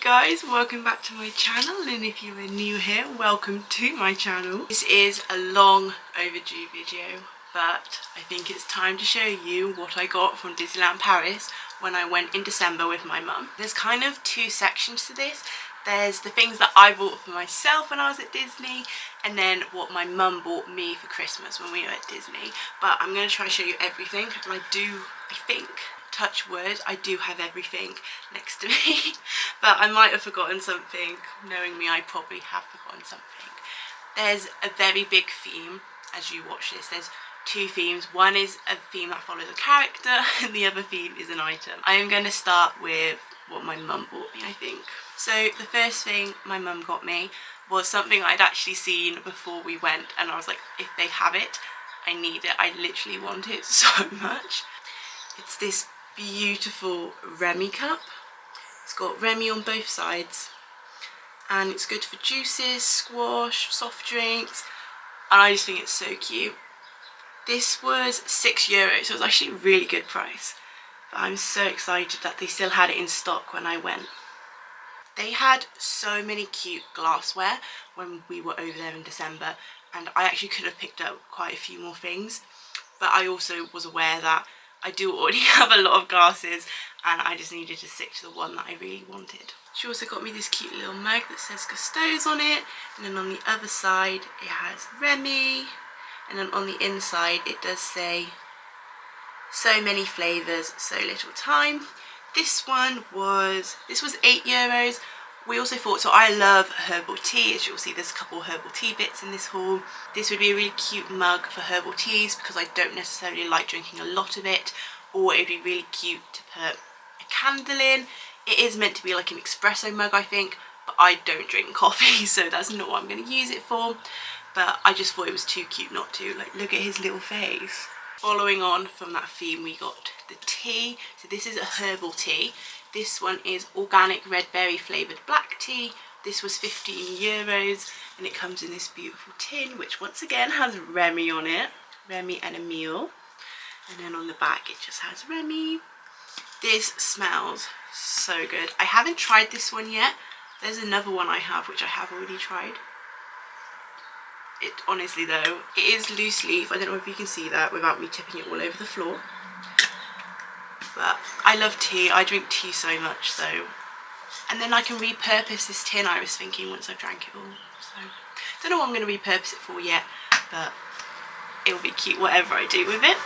guys, welcome back to my channel, and if you are new here, welcome to my channel. This is a long overdue video, but I think it's time to show you what I got from Disneyland Paris when I went in December with my mum. There's kind of two sections to this. There's the things that I bought for myself when I was at Disney, and then what my mum bought me for Christmas when we were at Disney. But I'm going to try to show you everything, and I think, touch wood, I do have everything next to me. But I might have forgotten something. Knowing me, I probably have forgotten something. There's a very big theme as you watch this. There's two themes. One is a theme that follows a character, and the other theme is an item. I am going to start with what my mum bought me, I think. So the first thing my mum got me was something I'd actually seen before we went, and I was like, if they have it, I need it. I literally want it so much. It's this beautiful Remy cup. It's got Remy on both sides, and it's good for juices, squash, soft drinks, and I just think it's so cute. This was €6, so it was actually a really good price. But I'm so excited that they still had it in stock when I went. They had so many cute glassware when we were over there in December, and I actually could have picked up quite a few more things, but I also was aware that I do already have a lot of glasses, and I just needed to stick to the one that I really wanted. She also got me this cute little mug that says Gusteau's on it, and then on the other side it has Remy, and then on the inside it does say so many flavours, so little time. This was €8. We also thought, so I love herbal tea, as you'll see there's a couple herbal tea bits in this haul. This would be a really cute mug for herbal teas because I don't necessarily like drinking a lot of it, or it would be really cute to put a candle in. It is meant to be like an espresso mug, I think, but I don't drink coffee, so that's not what I'm going to use it for. But I just thought it was too cute not to. Like, look at his little face. Following on from that theme, we got the tea. So this is a herbal tea. This one is organic red berry flavoured black tea. This was €15, and it comes in this beautiful tin, which once again has Remy on it. Remy and Emile. And then on the back it just has Remy. This smells so good. I haven't tried this one yet. There's another one I have which I have already tried. It honestly though, it is loose leaf. I don't know if you can see that without me tipping it all over the floor. But I love tea. I drink tea so much, so. And then I can repurpose this tin, I was thinking, once I've drank it all. So, don't know what I'm going to repurpose it for yet, but it'll be cute whatever I do with it.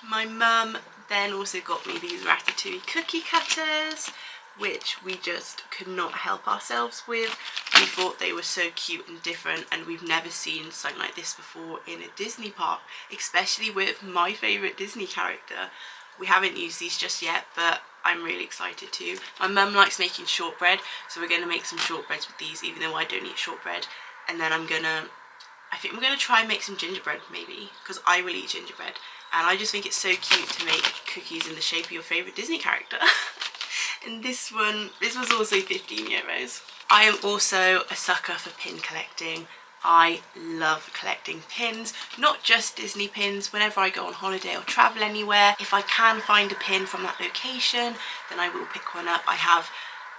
My mum then also got me these Ratatouille cookie cutters, which we just could not help ourselves with. We thought they were so cute and different, and we've never seen something like this before in a Disney park, especially with my favourite Disney character. We haven't used these just yet, but I'm really excited to. My mum likes making shortbread, so we're going to make some shortbreads with these, even though I don't eat shortbread. And then I think I'm going to try and make some gingerbread maybe, because I will eat gingerbread. And I just think it's so cute to make cookies in the shape of your favourite Disney character. And this was also €15. I am also a sucker for pin collecting. I love collecting pins, not just Disney pins. Whenever I go on holiday or travel anywhere, if I can find a pin from that location, then I will pick one up. I have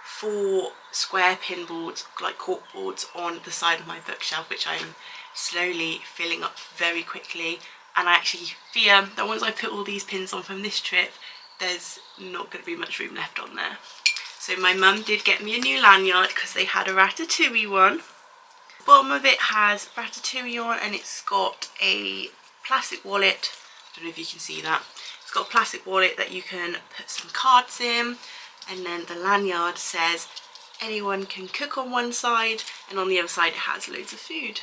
4 square pin boards, like cork boards, on the side of my bookshelf, which I'm slowly filling up very quickly. And I actually fear that once I put all these pins on from this trip, there's not going to be much room left on there. So my mum did get me a new lanyard because they had a Ratatouille one. The bottom of it has Ratatouille on, and it's got a plastic wallet. I don't know if you can see that. It's got a plastic wallet that you can put some cards in, and then the lanyard says anyone can cook on one side, and on the other side it has loads of food.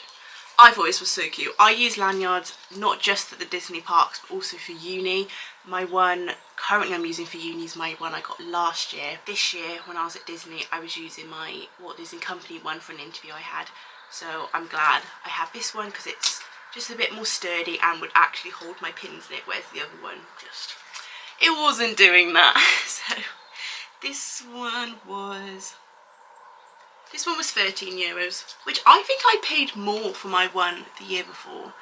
I thought this was so cute. I use lanyards not just at the Disney parks, but also for uni. My one currently I'm using for uni is my one I got last year. This year when I was at Disney, I was using my Walt Disney Company one for an interview I had. So I'm glad I have this one because it's just a bit more sturdy and would actually hold my pins in it, whereas the other one it wasn't doing that. So this one was €13, which I think I paid more for my one the year before,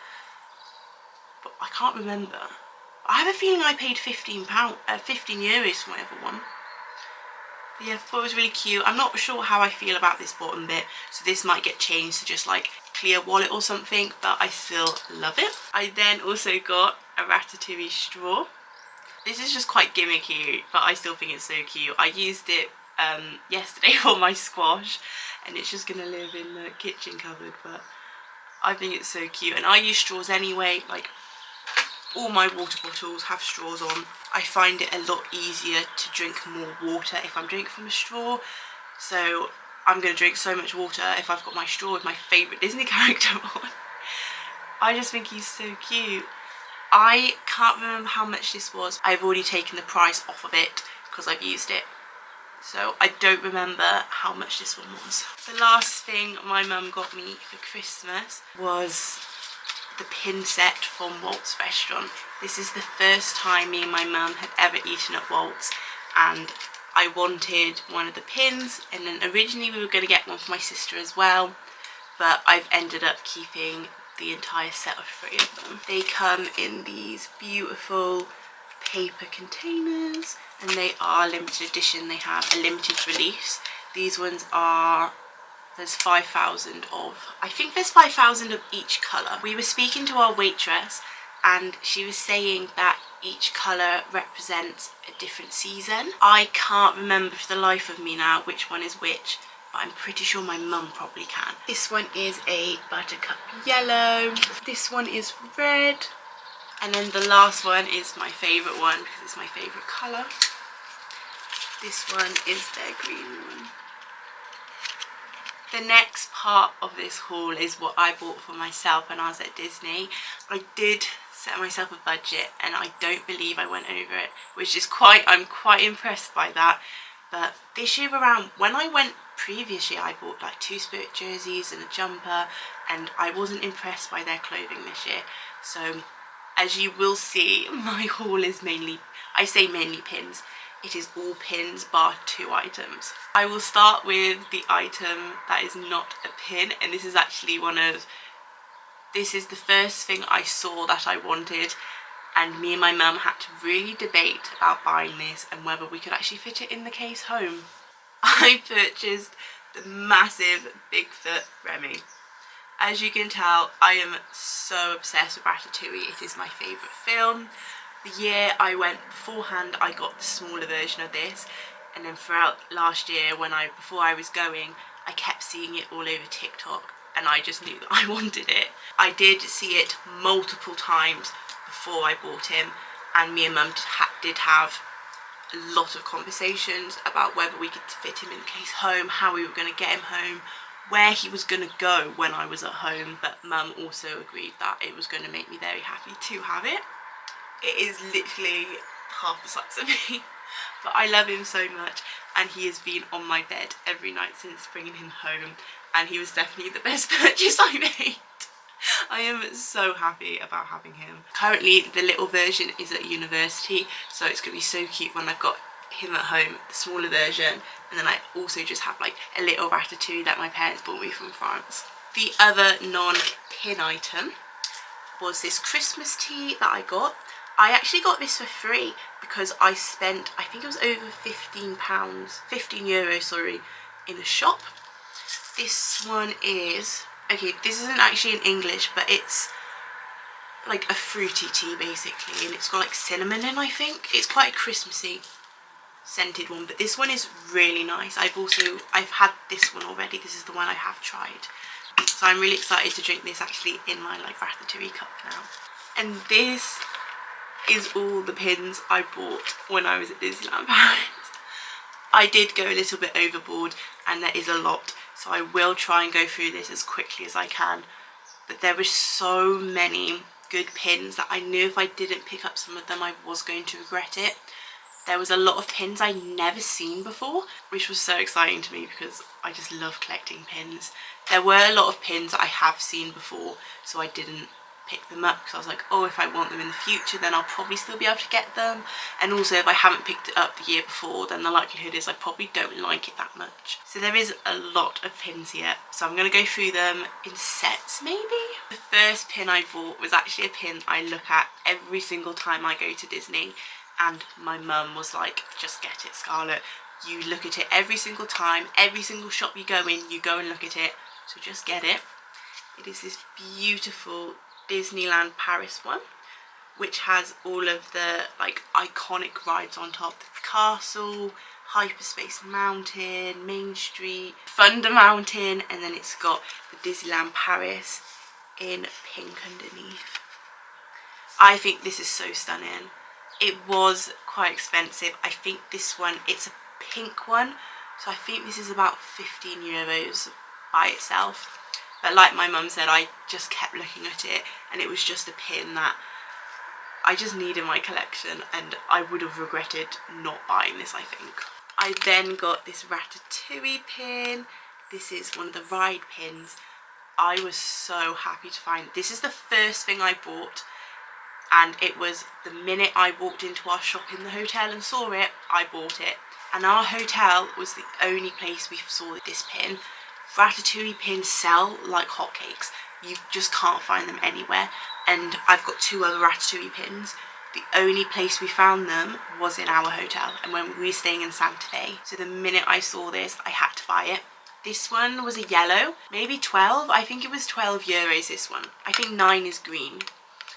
but I can't remember. I have a feeling I paid €15 for my other one. Yeah, I thought it was really cute. I'm not sure how I feel about this bottom bit, so this might get changed to just like clear wallet or something, but I still love it. I then also got a Ratatouille straw. This is just quite gimmicky, but I still think it's so cute. I used it yesterday for my squash, and it's just gonna live in the kitchen cupboard, but I think it's so cute. And I use straws anyway, like all my water bottles have straws on. I find it a lot easier to drink more water if I'm drinking from a straw, so I'm going to drink so much water if I've got my straw with my favourite Disney character on. I just think he's so cute. I can't remember how much this was. I've already taken the price off of it because I've used it, so I don't remember how much this one was. The last thing my mum got me for Christmas was the pin set from Walt's restaurant. This is the first time me and my mum had ever eaten at Walt's, and I wanted one of the pins, and then originally we were going to get one for my sister as well, but I've ended up keeping the entire set of 3 of them. They come in these beautiful paper containers, and they are limited edition. They have a limited release. These ones are, there's 5,000 of, I think there's 5,000 of each colour. We were speaking to our waitress, and she was saying that each colour represents a different season. I can't remember for the life of me now which one is which, but I'm pretty sure my mum probably can. This one is a buttercup yellow, this one is red, and then the last one is my favourite one because it's my favourite colour. This one is their green one. The next part of this haul is what I bought for myself when I was at Disney. I did set myself a budget, and I don't believe I went over it, which is I'm quite impressed by that. But this year around, when I went previous year, I bought like 2 Spirit jerseys and a jumper, and I wasn't impressed by their clothing this year. So as you will see, my haul is mainly, I say mainly pins. It is all pins bar 2 items. I will start with the item that is not a pin, and this is actually this is the first thing I saw that I wanted, and me and my mum had to really debate about buying this and whether we could actually fit it in the case home. I purchased the massive Bigfoot Remy. As you can tell, I am so obsessed with Ratatouille. It is my favourite film. The year I went beforehand, I got the smaller version of this, and then throughout last year, before I was going, I kept seeing it all over TikTok, and I just knew that I wanted it. I did see it multiple times before I bought him, and me and mum did have a lot of conversations about whether we could fit him in the case home, how we were going to get him home, where he was going to go when I was at home. But mum also agreed that it was going to make me very happy to have it. It is literally half the size of me, but I love him so much, and he has been on my bed every night since bringing him home, and he was definitely the best purchase I made. I am so happy about having him. Currently the little version is at university, so it's going to be so cute when I've got him at home, the smaller version, and then I also just have like a little Ratatouille that my parents bought me from France. The other non-pin item was this Christmas tea that I got. I actually got this for free because I spent, I think it was over £15, €15, sorry, in a shop. This one is, okay, this isn't actually in English, but it's like a fruity tea basically, and it's got like cinnamon in, I think. It's quite a Christmassy scented one, but this one is really nice. I've had this one already. This is the one I have tried. So I'm really excited to drink this actually in my like Ratatouille cup now. And this is all the pins I bought when I was at Disneyland Paris. I did go a little bit overboard, and there is a lot, so I will try and go through this as quickly as I can. But there were so many good pins that I knew if I didn't pick up some of them I was going to regret it. There was a lot of pins I'd never seen before, which was so exciting to me because I just love collecting pins. There were a lot of pins I have seen before, so I didn't pick them up because I was like, oh, if I want them in the future then I'll probably still be able to get them, and also if I haven't picked it up the year before then the likelihood is I probably don't like it that much. So there is a lot of pins here, so I'm going to go through them in sets maybe. The first pin I bought was actually a pin I look at every single time I go to Disney, and my mum was like, just get it, Scarlett. You look at it every single time, every single shop you go in, you go and look at it. So just get it. It is this beautiful Disneyland Paris one, which has all of the like iconic rides on top. The castle, Hyperspace Mountain, Main Street, Thunder Mountain, and then it's got the Disneyland Paris in pink underneath. I think this is so stunning. It was quite expensive. I think this one, it's a pink one, so I think this is about €15 by itself. But like my mum said, I just kept looking at it, and it was just a pin that I just need in my collection, and I would have regretted not buying this, I think. I then got this Ratatouille pin. This is one of the ride pins. I was so happy to find it. This is the first thing I bought, and it was the minute I walked into our shop in the hotel and saw it, I bought it. And our hotel was the only place we saw this pin. Ratatouille pins sell like hotcakes. You just can't find them anywhere. And I've got 2 other Ratatouille pins. The only place we found them was in our hotel, and when we were staying in Santa Fe. So the minute I saw this, I had to buy it. This one was a yellow, maybe 12. I think it was €12, this one. I think 9 is green.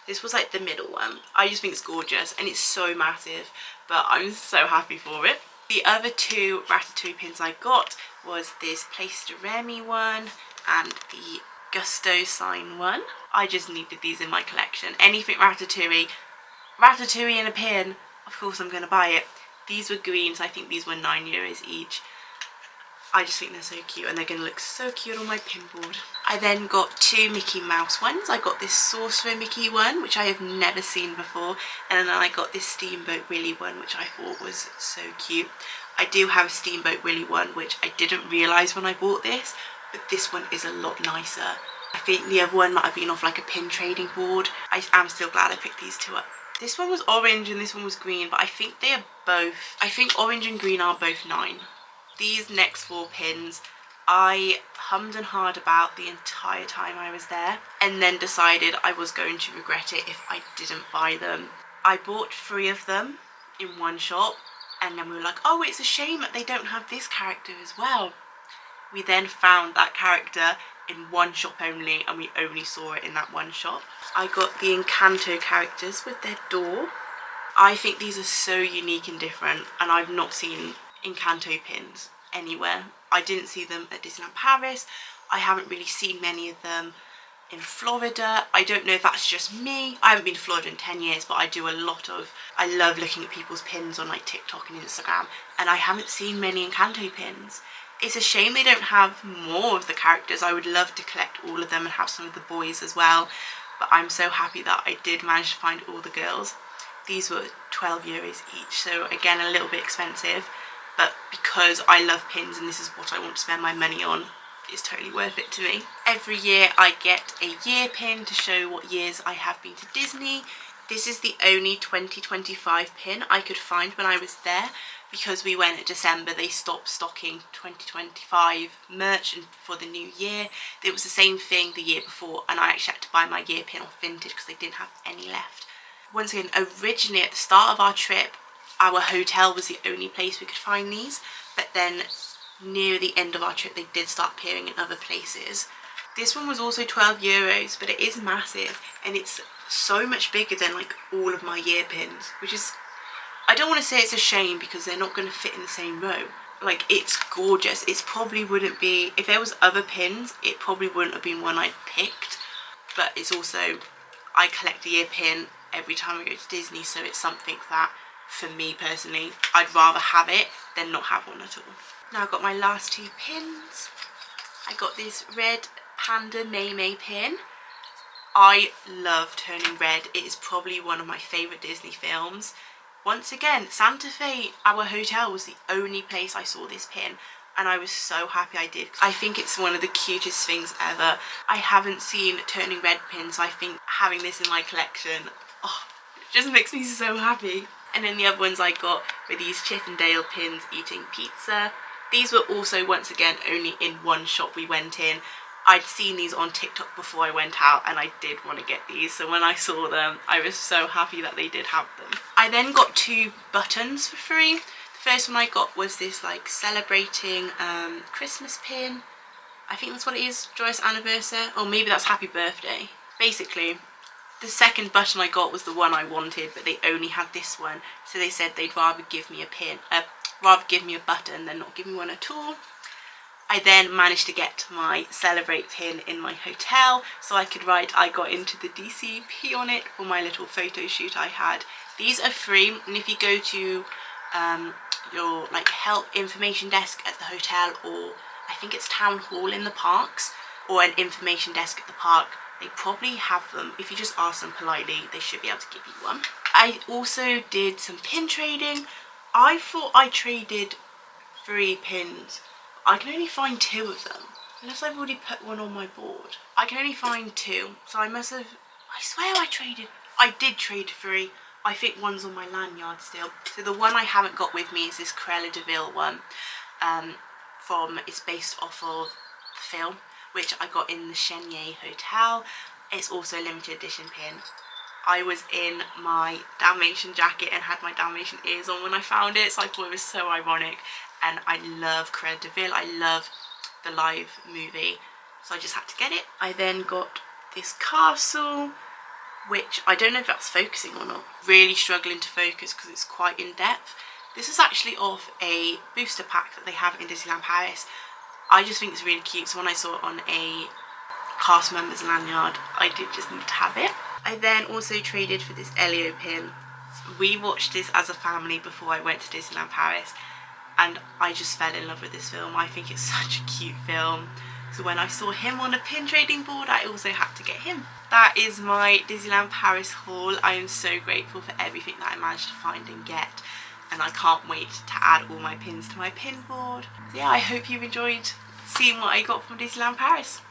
This was like the middle one. I just think it's gorgeous, and it's so massive, but I'm so happy for it. The other 2 Ratatouille pins I got was this Place de Remy one and the Gusto sign one. I just needed these in my collection. Anything Ratatouille in a pin, of course I'm going to buy it. These were green, so I think these were €9 each. I just think they're so cute, and they're going to look so cute on my pin board. I then got 2 Mickey Mouse ones. I got this Sorcerer Mickey one, which I have never seen before, and then I got this Steamboat Willie one, which I thought was so cute. I do have a Steamboat Willie one, which I didn't realise when I bought this, but this one is a lot nicer. I think the other one might have been off like a pin trading board. I am still glad I picked these 2 up. This one was orange and this one was green, but I think they are both, I think orange and green are both 9. These next 4 pins, I hummed and hawed about the entire time I was there, and then decided I was going to regret it if I didn't buy them. I bought 3 of them in one shop, and then we were like, oh, it's a shame that they don't have this character as well. We then found that character in one shop only, and we only saw it in that one shop. I got the Encanto characters with their door. I think these are so unique and different, and I've not seen Encanto pins anywhere. I didn't see them at Disneyland Paris. I haven't really seen many of them in Florida. I don't know if that's just me. I haven't been to Florida in 10 years, but I do a lot of, I love looking at people's pins on like TikTok and Instagram, and I haven't seen many Encanto pins. It's a shame they don't have more of the characters. I would love to collect all of them and have some of the boys as well, but I'm so happy that I did manage to find all the girls. These were €12 each, so again a little bit expensive, but because I love pins and this is what I want to spend my money on, it's totally worth it to me. Every year I get a year pin to show what years I have been to Disney. This is the only 2025 pin I could find when I was there, because we went in December. They stopped stocking 2025 merch for the new year. It was the same thing the year before, and I actually had to buy my year pin off Vintage because they didn't have any left. Once again, originally at the start of our trip, our hotel was the only place we could find these, but then near the end of our trip they did start appearing in other places. This one was also €12, but it is massive, and it's so much bigger than like all of my year pins, which is, I don't want to say it's a shame because they're not going to fit in the same row. Like, it's gorgeous. It probably wouldn't be, if there was other pins, it probably wouldn't have been one I picked, but it's also, I collect a year pin every time I go to Disney, so it's something that, for me personally, I'd rather have it than not have one at all. Now I've got my last 2 pins. I got this red Panda May pin. I love Turning Red. It is probably one of my favourite Disney films. Once again, Santa Fe, our hotel, was the only place I saw this pin, and I was so happy I did. I think it's one of the cutest things ever. I haven't seen Turning Red pins, so I think having this in my collection, oh, it just makes me so happy. And then the other ones I got were these Chip and Dale pins eating pizza. These were also, once again, only in one shop we went in. I'd seen these on TikTok before I went out, and I did want to get these, so when I saw them I was so happy that they did have them. I then got 2 buttons for free. The First one I got was this like celebrating Christmas pin. I think that's what it is, joyous anniversary, or maybe that's happy birthday. Basically, the second button I got was the one I wanted, but they only had this one, so they said they'd rather give me a pin, rather give me a button than not give me one at all. I then managed to get my celebrate pin in my hotel, so I could write I got into the DCP on it for my little photo shoot I had. These are free, and if you go to your like help information desk at the hotel, or I think it's town hall in the parks, or an information desk at the park, they probably have them. If you just ask them politely, they should be able to give you one. I also did some pin trading. I thought I traded 3 pins. I can only find 2 of them, unless I've already put one on my board. I can only find 2, so I must have, I swear I did trade 3. I think one's on my lanyard still. So the one I haven't got with me is this Cruella de Vil one, it's based off of the film, which I got in the Chenier Hotel. It's also a limited edition pin. I was in my Dalmatian jacket and had my Dalmatian ears on when I found it, so I thought it was so ironic. And I love Cruella de Vil, I love the live movie, so I just had to get it. I then got this castle, which I don't know if that's focusing or not. Really struggling to focus because it's quite in depth. This is actually off a booster pack that they have in Disneyland Paris. I just think it's really cute, so when I saw it on a cast member's lanyard, I did just need to have it. I then also traded for this Elio pin. We watched this as a family before I went to Disneyland Paris, and I just fell in love with this film. I think it's such a cute film. So when I saw him on a pin trading board, I also had to get him. That is my Disneyland Paris haul. I am so grateful for everything that I managed to find and get, and I can't wait to add all my pins to my pin board. So yeah, I hope you've enjoyed seeing what I got from Disneyland Paris.